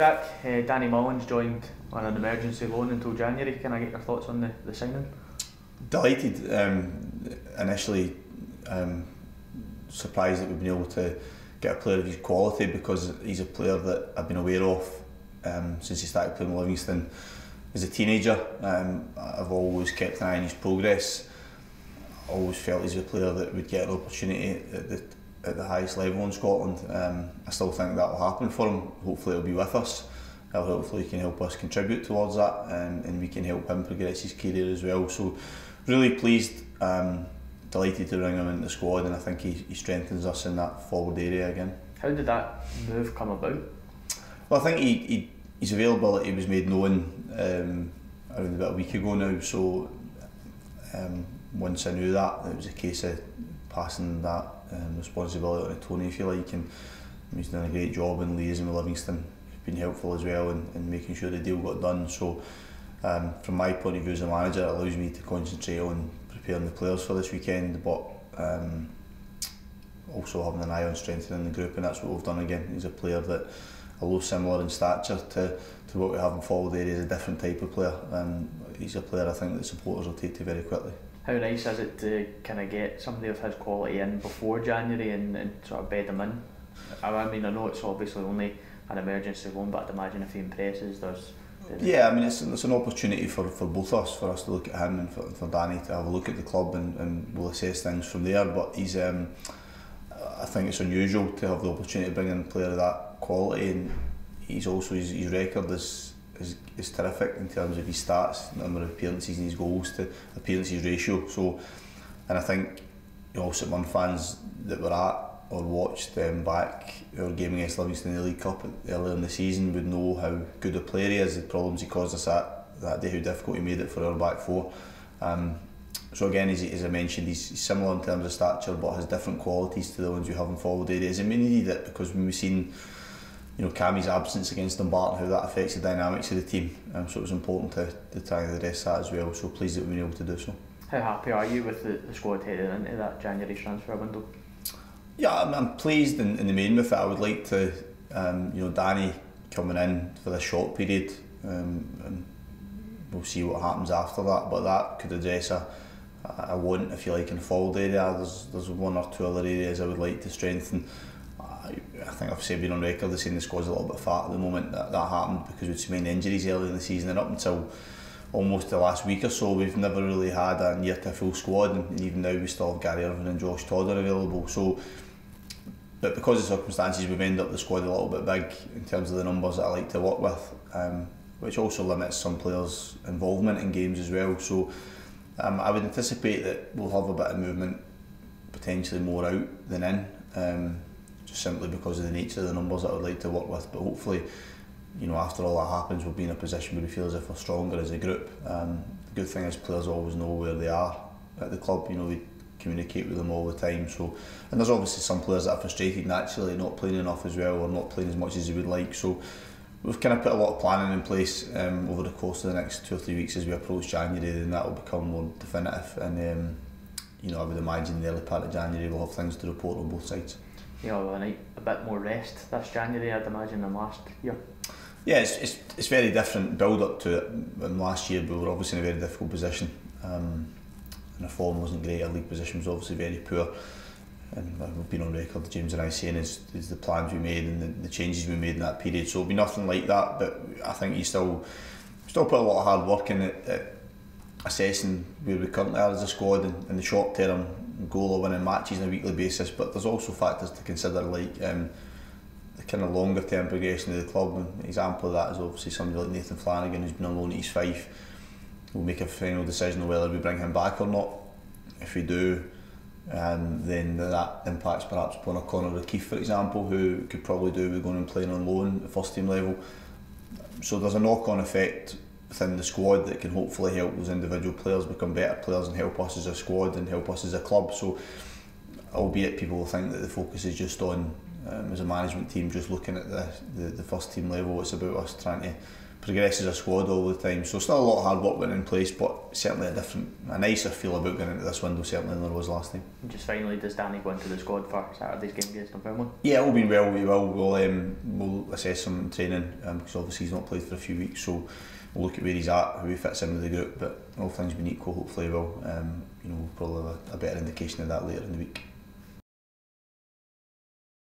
Jack, Danny Mullen's joined on an emergency loan until January. Can I get your thoughts on the signing? Delighted. Initially surprised that we've been able to get a player of his quality, because he's a player that I've been aware of since he started playing Livingston as a teenager. I've always kept an eye on his progress. I always felt he's a player that would get an opportunity at the highest level in Scotland. I still think that will happen for him. Hopefully he'll be with us. Hopefully he can help us contribute towards that, and we can help him progress his career as well. So really pleased, delighted to bring him into the squad, and I think he strengthens us in that forward area again. How did that move come about? Well, I think his availability was made known around about a week ago now, so once I knew that, it was a case of passing that responsibility on to Tony, if you like, and he's done a great job in liaising with Livingston. He's been helpful as well in making sure the deal got done. So from my point of view as a manager, it allows me to concentrate on preparing the players for this weekend, but also having an eye on strengthening the group, and that's what we've done again. He's a player that, although similar in stature to what we have in forward area, is a different type of player, and he's a player I think that supporters will take to very quickly. How nice is it to kind of get somebody of his quality in before January and sort of bed him in? I mean, I know it's obviously only an emergency loan, but I'd imagine if he impresses, Yeah, I mean, it's an opportunity for both of us, for us to look at him and for Danny to have a look at the club, and we'll assess things from there. But he's, I think it's unusual to have the opportunity to bring in a player of that quality, and he's also, his record is terrific in terms of his stats, number of appearances and his goals to appearances ratio. So, and I think all St Mirren fans that were at or watched back our game against Livingston in the League Cup earlier in the season would know how good a player he is, the problems he caused us that day, how difficult he made it for our back four. So again, as I mentioned, he's similar in terms of stature, but has different qualities to the ones we have in forward areas, and we needed it because when we've seen, you know, Cammie's absence against Dumbarton, how that affects the dynamics of the team. So it was important to try and address that as well. So pleased that we've been able to do so. How happy are you with the squad heading into that January transfer window? Yeah, I'm pleased in the main with it. I would like to, you know, Danny coming in for this short period, and we'll see what happens after that. But that could address a want, if you like, in the forward area. There's one or two other areas I would like to strengthen. I think I've said, been on record as saying the squad's a little bit fat at the moment. That happened because we'd so many injuries early in the season, and up until almost the last week or so we've never really had a near to full squad, and even now we still have Gary Irvine and Josh Todder available. So, but because of circumstances, we've ended up the squad a little bit big in terms of the numbers that I like to work with, which also limits some players' involvement in games as well. So I would anticipate that we'll have a bit of movement, potentially more out than in, just simply because of the nature of the numbers that I would like to work with. But hopefully, you know, after all that happens, we'll be in a position where we feel as if we're stronger as a group. The good thing is players always know where they are at the club. You know, we communicate with them all the time. So, and there's obviously some players that are frustrated naturally, not playing enough as well, or not playing as much as they would like. So we've kind of put a lot of planning in place over the course of the next 2 or 3 weeks as we approach January, and that will become more definitive. And you know, I would imagine the early part of January we'll have things to report on both sides. Yeah, well, a bit more rest this January, I'd imagine, than last year. Yeah, it's very different build up to it. And last year we were obviously in a very difficult position, and our form wasn't great. Our league position was obviously very poor, and we've been on record, James and I, saying is the plans we made and the changes we made in that period. So it'll be nothing like that, but I think you still put a lot of hard work in at assessing where we currently are as a squad in the short term, goal of winning matches on a weekly basis. But there's also factors to consider, like the kind of longer term progression of the club. An example of that is obviously somebody like Nathan Flanagan, who's been on loan at East Fife. We'll make a final decision on whether we bring him back or not. If we do, then that impacts perhaps upon a Conor O'Keefe, for example, who could probably do with going and playing on loan at first team level. So there's a knock-on effect within the squad that can hopefully help those individual players become better players and help us as a squad and help us as a club. So, albeit people will think that the focus is just on, as a management team, just looking at the first team level, it's about us trying to progresses a squad all the time. So still a lot of hard work went in place, but certainly a nicer feel about going into this window certainly than there was last time. And just finally, does Danny go into the squad for Saturday's game against Dunfermline? Yeah, all been well, we will. We'll assess him in training because obviously he's not played for a few weeks, so we'll look at where he's at, how he fits in with the group. But all things being equal, hopefully we'll probably have a better indication of that later in the week.